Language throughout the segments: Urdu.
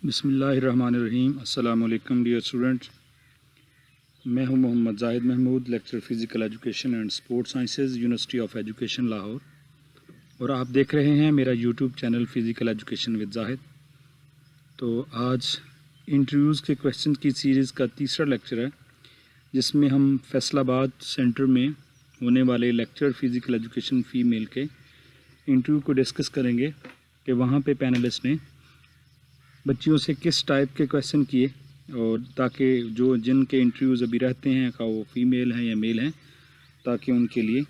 بسم اللہ الرحمن الرحیم۔ السلام علیکم ڈیئر اسٹوڈنٹس، میں ہوں Muhammad Zahid Mahmood, lecture physical education and sport sciences, university of education Lahore, اور آپ دیکھ رہے ہیں میرا YouTube channel physical education with Zahid. تو آج انٹرویوز کے کویشچن کی سیریز کا تیسرا لیکچر ہے، جس میں ہم فیصل آباد سینٹر میں ہونے والے لیکچر فزیکل ایجوکیشن فیمیل کے انٹرویو کو ڈسکس کریں گے کہ وہاں پہ پینلسٹ نے بچیوں سے کس ٹائپ کے کویشچن کیے، اور تاکہ جن کے انٹرویوز ابھی رہتے ہیں، خواہ وہ فیمیل ہیں یا میل ہیں، تاکہ ان کے لیے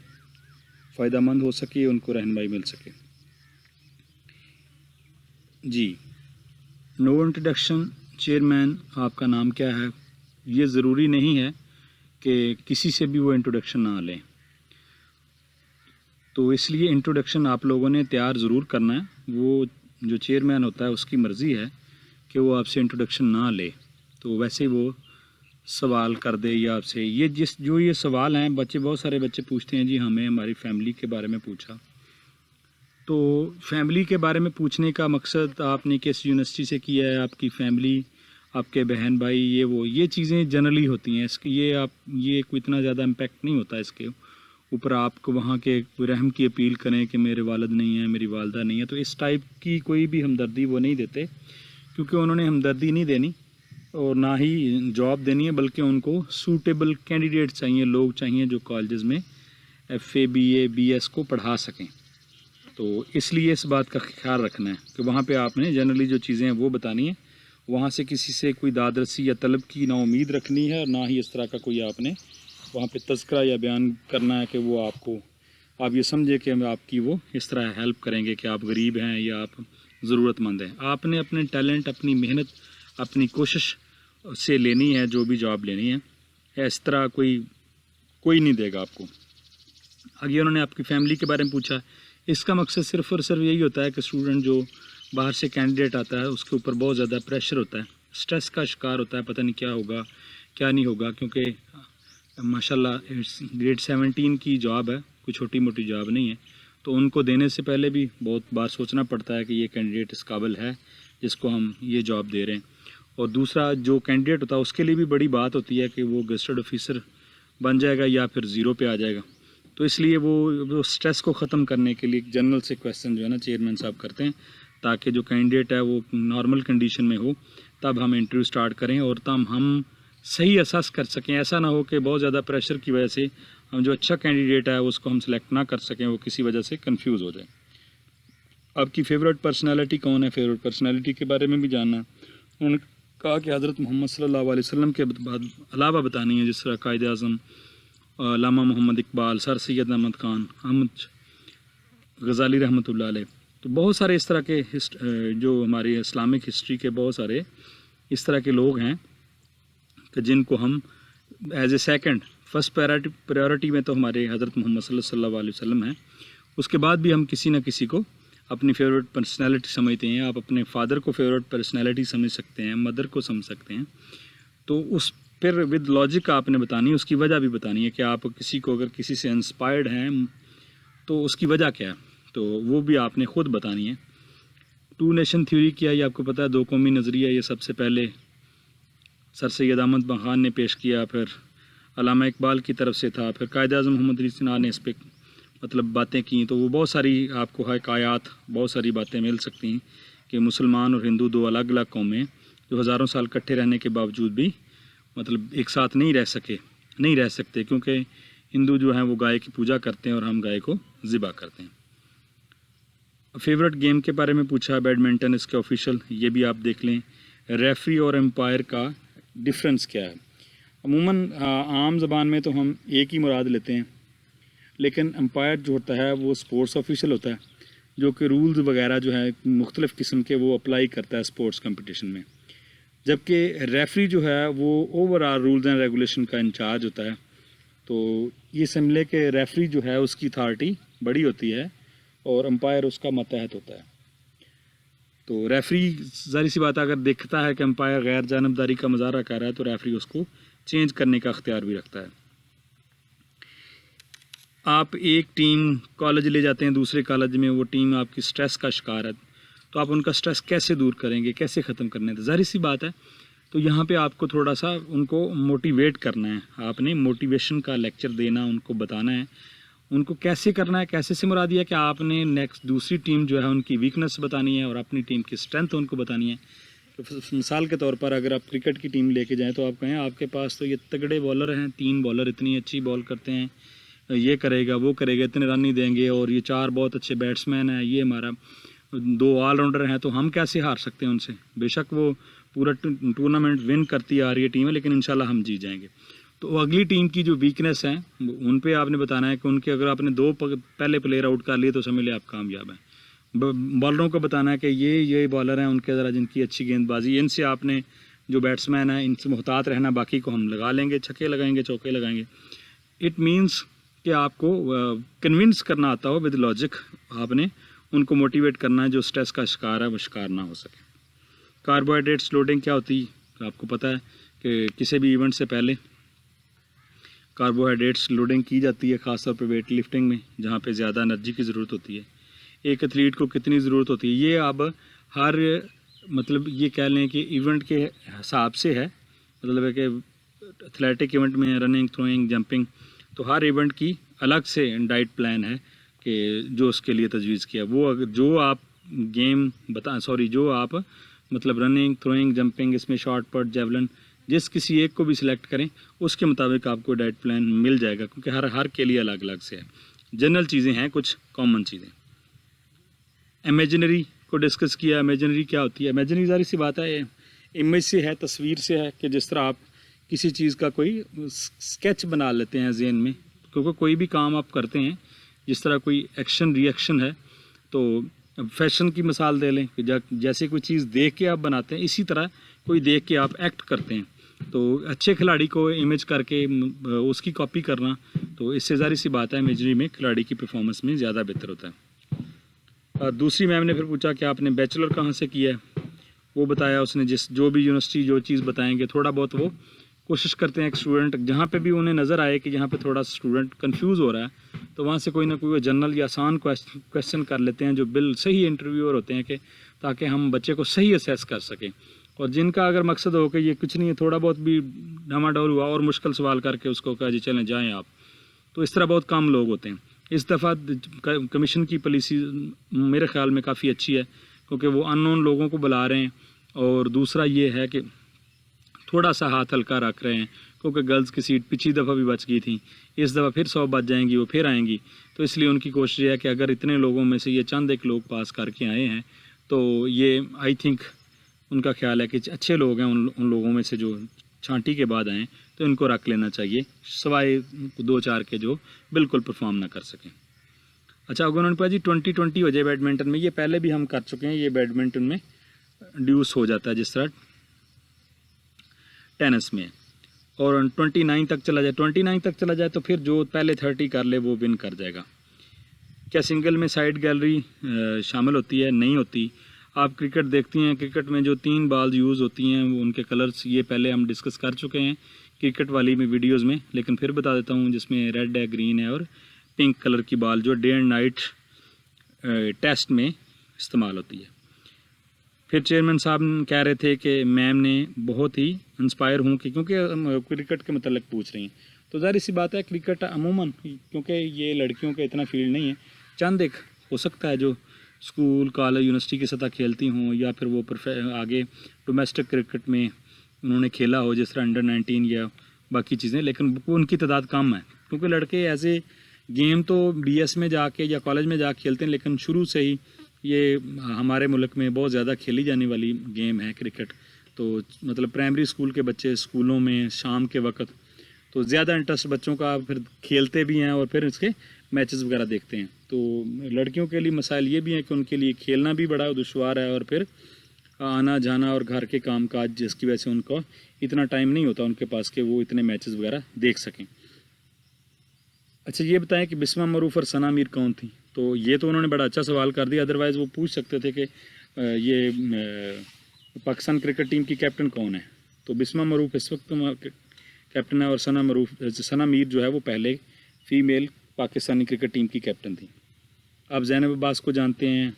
فائدہ مند ہو سکے، ان کو رہنمائی مل سکے۔ جی، نو انٹروڈکشن، چیئرمین آپ کا نام کیا ہے؟ یہ ضروری نہیں ہے کہ کسی سے بھی وہ انٹروڈکشن نہ لیں، تو اس لیے انٹروڈکشن آپ لوگوں نے تیار ضرور کرنا ہے۔ وہ جو چیئرمین ہوتا ہے اس کی مرضی ہے کہ وہ آپ سے انٹروڈکشن نہ لے، تو ویسے وہ سوال کر دے یا آپ سے یہ سوال ہیں، بہت سارے بچے پوچھتے ہیں جی ہمیں ہماری فیملی کے بارے میں پوچھا۔ تو فیملی کے بارے میں پوچھنے کا مقصد آپ نے کس یونیورسٹی سے کیا ہے، آپ کی فیملی، آپ کے بہن بھائی، یہ چیزیں جنرلی ہوتی ہیں، یہ کوئی اتنا زیادہ امپیکٹ نہیں ہوتا اس کے اوپر۔ آپ کو وہاں کے رحم کی اپیل کریں کہ میرے والد نہیں ہیں، میری والدہ نہیں ہے، تو اس ٹائپ کی کوئی بھی ہمدردی وہ نہیں دیتے، کیونکہ انہوں نے ہمدردی نہیں دینی اور نہ ہی جاب دینی ہے، بلکہ ان کو سوٹیبل کینڈیڈیٹ چاہیے، لوگ چاہیے جو کالجز میں F A, B A, B S کو پڑھا سکیں۔ تو اس لیے اس بات کا خیال رکھنا ہے کہ وہاں پہ آپ نے جنرلی جو چیزیں ہیں وہ بتانی ہیں، وہاں سے کسی سے کوئی دادرسی یا طلب کی نا امید رکھنی ہے، اور نہ ہی اس طرح کا کوئی آپ نے وہاں پہ تذکرہ یا بیان کرنا ہے کہ وہ آپ یہ سمجھے کہ آپ کی وہ اس طرح ہیلپ کریں گے کہ آپ غریب ہیں یا آپ ضرورت مند ہیں۔ آپ نے اپنے ٹیلنٹ، اپنی محنت، اپنی کوشش سے لینی ہے جو بھی جاب لینی ہے، اس طرح کوئی نہیں دے گا آپ کو۔ آگے انہوں نے آپ کی فیملی کے بارے میں پوچھا۔ اس کا مقصد صرف اور صرف یہی ہوتا ہے کہ اسٹوڈنٹ جو باہر سے کینڈیڈیٹ آتا ہے اس کے اوپر بہت زیادہ پریشر ہوتا ہے، اسٹریس کا شکار ہوتا ہے، پتہ نہیں کیا ہوگا کیا نہیں ہوگا، کیونکہ ماشاءاللہ گریڈ 17 کی جاب ہے، کوئی چھوٹی موٹی جاب نہیں ہے، تو ان کو دینے سے پہلے بھی بہت بار سوچنا پڑتا ہے کہ یہ کینڈیڈیٹ اس قابل ہے جس کو ہم یہ جاب دے رہے ہیں۔ اور دوسرا جو کینڈیڈیٹ ہوتا ہے اس کے لیے بھی بڑی بات ہوتی ہے کہ وہ گزٹڈ آفیسر بن جائے گا یا پھر زیرو پہ آ جائے گا، تو اس لیے وہ اسٹریس کو ختم کرنے کے لیے جنرل سے کویشچن جو ہے نا چیئرمین صاحب کرتے ہیں، تاکہ جو کینڈیڈیٹ ہے وہ نارمل کنڈیشن میں ہو، تب ہم انٹرویو سٹارٹ کریں اور تب ہم صحیح اسس کر سکیں۔ ایسا نہ ہو کہ بہت زیادہ پریشر کی وجہ سے ہم جو اچھا کینڈیڈیٹ ہے اس کو ہم سلیکٹ نہ کر سکیں، وہ کسی وجہ سے کنفیوز ہو جائے۔ آپ کی فیوریٹ پرسنالٹی کون ہے؟ فیوریٹ پرسنالٹی کے بارے میں بھی جاننا ہے۔ انہوں نے کہا کہ حضرت محمد صلی اللہ علیہ وسلم کے علاوہ بتانی ہے، جس طرح قائد اعظم علامہ محمد اقبال، سر سید احمد خان، احمد غزالی رحمۃ اللہ علیہ۔ تو بہت سارے اس طرح کے جو ہماری اسلامک ہسٹری کے بہت سارے اس طرح کے لوگ ہیں کہ جن کو ہم as a second, first priority میں تو ہمارے حضرت محمد صلی اللہ علیہ وسلم ہیں، اس کے بعد بھی ہم کسی نہ کسی کو اپنی فیوریٹ پرسنالٹی سمجھتے ہیں۔ آپ اپنے فادر کو فیوریٹ پرسنالٹی سمجھ سکتے ہیں، مدر کو سمجھ سکتے ہیں، تو اس پھر ود لاجک آپ نے بتانی ہے، اس کی وجہ بھی بتانی ہے کہ آپ کسی کو اگر کسی سے انسپائرڈ ہیں تو اس کی وجہ کیا ہے، تو وہ بھی آپ نے خود بتانی ہے۔ ٹو نیشن تھیوری کیا، یہ آپ کو پتہ ہے، دو قومی نظریہ، یہ سب سے پہلے سر سید احمد خان نے پیش کیا، پھر علامہ اقبال کی طرف سے تھا، پھر قائد اعظم محمد علی جناح نے اس پہ باتیں کی۔ تو وہ بہت ساری آپ کو حکایات، بہت ساری باتیں مل سکتی ہیں کہ مسلمان اور ہندو دو الگ الگ قومیں جو ہزاروں سال اکٹھے رہنے کے باوجود بھی ایک ساتھ نہیں رہ سکتے، کیونکہ ہندو جو ہیں وہ گائے کی پوجا کرتے ہیں اور ہم گائے کو ذبح کرتے ہیں۔ فیورٹ گیم کے بارے میں پوچھا، بیڈمنٹن، اس کے آفیشیل، یہ بھی آپ دیکھ لیں۔ ریفری اور امپائر کا ڈفرنس کیا ہے؟ عموماً عام زبان میں تو ہم ایک ہی مراد لیتے ہیں، لیکن امپائر جو ہوتا ہے وہ اسپورٹس آفیشیل ہوتا ہے، جو کہ رولز وغیرہ جو ہے مختلف قسم کے وہ اپلائی کرتا ہے اسپورٹس کمپٹیشن میں، جبکہ ریفری جو ہے وہ overall rules and regulation کا انچارج ہوتا ہے۔ تو یہ سمجھ لے کہ ریفری جو ہے اس کی اتھارٹی بڑی ہوتی ہے اور امپائر اس کا ماتحت ہوتا ہے۔ تو ریفری ظاہر سی بات ہے اگر دیکھتا ہے کہ امپائر غیر جانبداری کا مظاہرہ کر رہا ہے تو ریفری اس کو چینج کرنے کا اختیار بھی رکھتا ہے۔ آپ ایک ٹیم کالج لے جاتے ہیں دوسرے کالج میں، وہ ٹیم آپ کی سٹریس کا شکار ہے، تو آپ ان کا سٹریس کیسے دور کریں گے, کیسے ختم کرنے ہیں. ظاہر سی بات ہے, تو یہاں پہ آپ کو تھوڑا سا ان کو موٹیویٹ کرنا ہے, آپ نے موٹیویشن کا لیکچر دینا, ان کو بتانا ہے ان کو کیسے کرنا ہے. کیسے سے مراد یہ ہے کہ آپ نے نیکسٹ دوسری ٹیم جو ہے ان کی ویکنس بتانی ہے اور اپنی ٹیم کی اسٹرینتھ ان کو بتانی ہے. مثال کے طور پر اگر آپ کرکٹ کی ٹیم لے کے جائیں تو آپ کہیں آپ کے پاس تو یہ تگڑے بالر ہیں, 3 بالر اتنی اچھی بال کرتے ہیں, یہ کرے گا وہ کرے گا, اتنے رن نہیں دیں گے, اور یہ 4 بہت اچھے بیٹسمین ہیں, یہ ہمارا 2 آل راؤنڈر ہیں, تو ہم کیسے ہار سکتے ہیں ان سے. بے شک وہ پورا ٹورنامنٹ ون کرتی آ رہی ہے ٹیم ہے, لیکن انشاءاللہ ہم جیت جائیں گے. تو اگلی ٹیم کی جو ویکنیس ہیں ان پہ آپ نے بتانا ہے کہ ان کے اگر آپ نے 2 پہلے پلیئر آؤٹ کر لیے تو سمجھ لیں آپ کامیاب ہیں. بالروں کو بتانا ہے کہ یہ بالر ہیں, ان کے ذرا جن کی اچھی گیند بازی, ان سے آپ نے جو بیٹسمین ہیں ان سے محتاط رہنا, باقی کو ہم لگا لیں گے, چھکے لگائیں گے, چوکے لگائیں گے. اٹ مینس کہ آپ کو کنونس کرنا آتا ہو ود لاجک, آپ نے ان کو موٹیویٹ کرنا ہے جو سٹریس کا شکار ہے وہ شکار نہ ہو سکے. کاربوہائیڈریٹس لوڈنگ کیا ہوتی ہے آپ کو پتہ ہے کہ کسی بھی ایونٹ سے پہلے کاربوہائیڈریٹس لوڈنگ کی جاتی ہے, خاص طور پہ ویٹ لفٹنگ میں جہاں پہ زیادہ انرجی کی ضرورت ہوتی ہے. ایک ایتھلیٹ کو کتنی ضرورت ہوتی ہے یہ اب ہر مطلب یہ کہہ لیں کہ ایونٹ کے حساب سے ہے, مطلب ہے کہ ایتھلیٹک ایونٹ میں رننگ, تھروئنگ, جمپنگ, تو ہر ایونٹ کی الگ سے ڈائٹ پلان ہے کہ جو اس کے لیے تجویز کیا. وہ جو آپ گیم جو آپ مطلب رننگ, تھروئنگ, جمپنگ, اس میں شارٹ پٹ, جیولن, جس کسی ایک کو بھی سلیکٹ کریں اس کے مطابق آپ کو ڈائٹ پلان مل جائے گا, کیونکہ ہر کے لیے الگ الگ سے ہے. جنرل چیزیں ہیں, کچھ کامن چیزیں. امیجنری کو ڈسکس کیا. امیجنری کیا ہوتی ہے؟ امیجنری ظاہر سی بات ہے امیج سے ہے, تصویر سے ہے, کہ جس طرح آپ کسی چیز کا کوئی اسکیچ بنا لیتے ہیں ذہن میں, کیونکہ کوئی بھی کام آپ کرتے ہیں جس طرح کوئی ایکشن ری ایکشن ہے, تو فیشن کی مثال دے لیں کہ جیسے کوئی چیز دیکھ کے آپ بناتے ہیں, اسی طرح کوئی دیکھ کے آپ ایکٹ کرتے ہیں. تو اچھے کھلاڑی کو امیج کر کے اس کی کاپی کرنا, تو اس سے ظاہر سی بات ہے امیجری میں کھلاڑی کی پرفارمنس میں زیادہ بہتر ہوتا ہے. دوسری میم نے پھر پوچھا کہ آپ نے بیچلر کہاں سے کیا ہے, وہ بتایا اس نے. جو بھی یونیورسٹی جو چیز بتائیں گے تھوڑا بہت وہ کوشش کرتے ہیں کہ اسٹوڈنٹ جہاں پہ بھی انہیں نظر آئے کہ جہاں پہ تھوڑا اسٹوڈنٹ کنفیوز ہو رہا ہے تو وہاں سے کوئی نہ کوئی جنرل یا آسان کویشچن کر لیتے ہیں جو صحیح انٹرویور ہوتے ہیں, کہ تاکہ ہم بچے کو صحیح اسیس کر سکیں. اور جن کا اگر مقصد ہو کہ یہ کچھ نہیں ہے, تھوڑا بہت بھی ڈھما ڈول ہوا اور مشکل سوال کر کے اس کو کہا جی چلیں جائیں آپ, تو اس طرح بہت کم لوگ ہوتے ہیں. اس دفعہ کمیشن کی پالیسی میرے خیال میں کافی اچھی ہے, کیونکہ وہ ان نون لوگوں کو بلا رہے ہیں, اور دوسرا یہ ہے کہ تھوڑا سا ہاتھ ہلکا رکھ رہے ہیں, کیونکہ گرلز کی سیٹ پچھلی دفعہ بھی بچ گئی تھیں, اس دفعہ پھر 100 بچ جائیں گی, وہ پھر آئیں گی. تو اس لیے ان کی کوشش یہ ہے کہ اگر اتنے لوگوں میں سے یہ چند ایک لوگ پاس کر کے آئے ہیں تو یہ آئی تھنک ان کا خیال ہے کہ اچھے لوگ ہیں, ان لوگوں میں سے جو چھانٹی کے بعد آئیں تو ان کو رکھ لینا چاہیے, سوائے 2-4 کے جو بالکل پرفارم نہ کر سکیں. اچھا اگر پا جی 2020 ہو جائے بیڈمنٹن میں, یہ پہلے بھی ہم کر چکے ہیں, یہ بیڈمنٹن میں ڈیوس ہو جاتا ہے جس طرح ٹینس میں, اور 29 تک چلا جائے. 29 تک چلا جائے تو پھر جو پہلے 30 کر لے وہ ون کر جائے گا. کیا سنگل میں سائڈ گیلری شامل ہوتی ہے؟ نہیں ہوتی. آپ کرکٹ دیکھتی ہیں, کرکٹ میں جو 3 بالز یوز ہوتی ہیں وہ ان کے کلرز یہ پہلے ہم ڈسکس کر چکے ہیں کرکٹ والی میں ویڈیوز میں, لیکن پھر بتا دیتا ہوں, جس میں ریڈ ہے, گرین ہے اور پنک کلر کی بال جو ڈے اینڈ نائٹ ٹیسٹ میں استعمال ہوتی ہے. پھر چیئرمین صاحب کہہ رہے تھے کہ میم نے بہت ہی انسپائر ہوں کہ کیونکہ کرکٹ کے متعلق پوچھ رہی ہیں, تو ظاہر سی بات ہے کرکٹ عموماً کیونکہ یہ لڑکیوں کا اتنا فیلڈ نہیں ہے, چند ایک ہو سکتا ہے جو اسکول, کالج, یونیورسٹی کی سطح کھیلتی ہوں, یا پھر وہ آگے ڈومیسٹک کرکٹ میں انہوں نے کھیلا ہو جس طرح انڈر-19 یا باقی چیزیں, لیکن ان کی تعداد کم ہے. کیونکہ لڑکے ایز اے گیم تو بی ایس میں جا کے یا کالج میں جا کے کھیلتے ہیں, لیکن شروع سے ہی یہ ہمارے ملک میں بہت زیادہ کھیلی جانے والی گیم ہے کرکٹ. تو مطلب پرائمری اسکول کے بچے اسکولوں میں شام کے وقت تو زیادہ انٹرسٹ بچوں کا پھر کھیلتے بھی ہیں اور پھر اس کے میچز وغیرہ دیکھتے ہیں. تو لڑکیوں کے لیے مسائل یہ بھی ہیں کہ ان کے لیے کھیلنا بھی بڑا دشوار ہے, اور پھر آنا جانا اور گھر کے کام کاج, جس کی وجہ سے ان کو اتنا ٹائم نہیں ہوتا ان کے پاس کہ وہ اتنے میچز وغیرہ دیکھ سکیں. اچھا یہ بتائیں کہ بسمہ معروف اور ثنا میر کون تھیں؟ تو یہ تو انہوں نے بڑا اچھا سوال کر دیا, ادروائز وہ پوچھ سکتے تھے کہ یہ پاکستان کرکٹ ٹیم کی کیپٹن کون ہے. تو بسمہ معروف اس وقت کیپٹن ہے, اور ثنا میر جو ہے وہ پہلے فیمیل پاکستانی کرکٹ ٹیم کی کیپٹن تھی. آپ زینب عباس کو جانتے ہیں,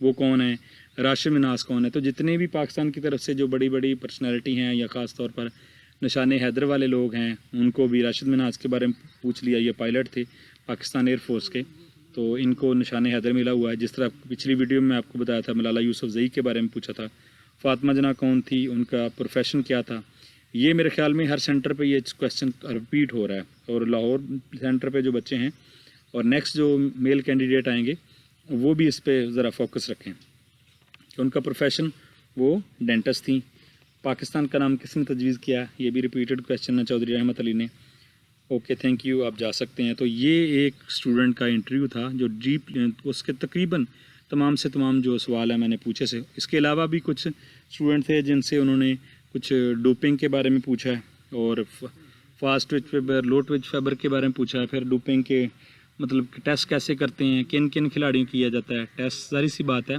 وہ کون ہیں؟ راشد مناس کون ہے. تو جتنے بھی پاکستان کی طرف سے جو بڑی بڑی پرسنالٹی ہیں یا خاص طور پر نشان حیدر والے لوگ ہیں ان کو بھی راشد مناس کے بارے میں پوچھ لیا. یہ پائلٹ تھے پاکستان ایئر فورس کے, تو ان کو نشان حیدر ملا ہوا ہے. جس طرح پچھلی ویڈیو میں آپ کو بتایا تھا ملالہ یوسفزئی کے بارے میں پوچھا تھا. فاطمہ جناح کون تھی, ان کا پروفیشن کیا تھا. یہ میرے خیال میں ہر سینٹر پہ یہ کویسچن رپیٹ ہو رہا ہے, اور لاہور سینٹر پہ جو بچے ہیں اور نیکسٹ جو میل کینڈیڈیٹ آئیں گے وہ بھی اس پہ ذرا فوکس رکھیں کہ ان کا پروفیشن وہ ڈینٹسٹ تھیں. پاکستان کا نام کس نے تجویز کیا, یہ بھی ریپیٹڈ کویسچن ہے چودھری رحمت علی نے. اوکے تھینک یو, آپ جا سکتے ہیں. تو یہ ایک اسٹوڈنٹ کا انٹرویو تھا جو ڈیپ اس کے تقریباً تمام سے تمام جو سوال ہیں میں نے پوچھے سے. اس کے علاوہ بھی کچھ اسٹوڈنٹ تھے جن سے انہوں نے کچھ ڈوپنگ کے بارے میں پوچھا ہے, اور فاسٹ ٹوچ فیبر, لو ٹوچ فیبر کے بارے میں پوچھا ہے. پھر ڈوپنگ کے مطلب ٹیسٹ کیسے کرتے ہیں, کن کن کھلاڑیوں کیا جاتا ہے ٹیسٹ. ظاہر سی بات ہے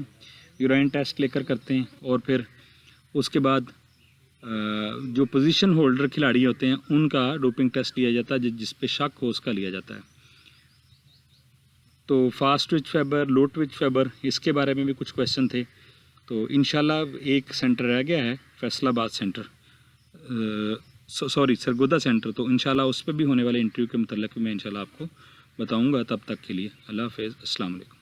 یورین ٹیسٹ لے کر کرتے ہیں, اور پھر اس کے بعد جو پوزیشن ہولڈر کھلاڑی ہوتے ہیں ان کا ڈوپنگ ٹیسٹ لیا جاتا ہے, جس پہ شک ہو اس کا لیا جاتا ہے. تو فاسٹ ٹوچ فیبر, لو ٹوچ فیبر, اس کے بارے میں بھی کچھ کویسچن تھے. تو انشاءاللہ ایک سینٹر رہ گیا ہے فیصل آباد سینٹر, سوری سرگودا سینٹر. تو انشاءاللہ اس پہ بھی ہونے والے انٹرویو کے متعلق میں انشاءاللہ آپ کو بتاؤں گا. تب تک کے لیے اللہ حافظ, السلام علیکم.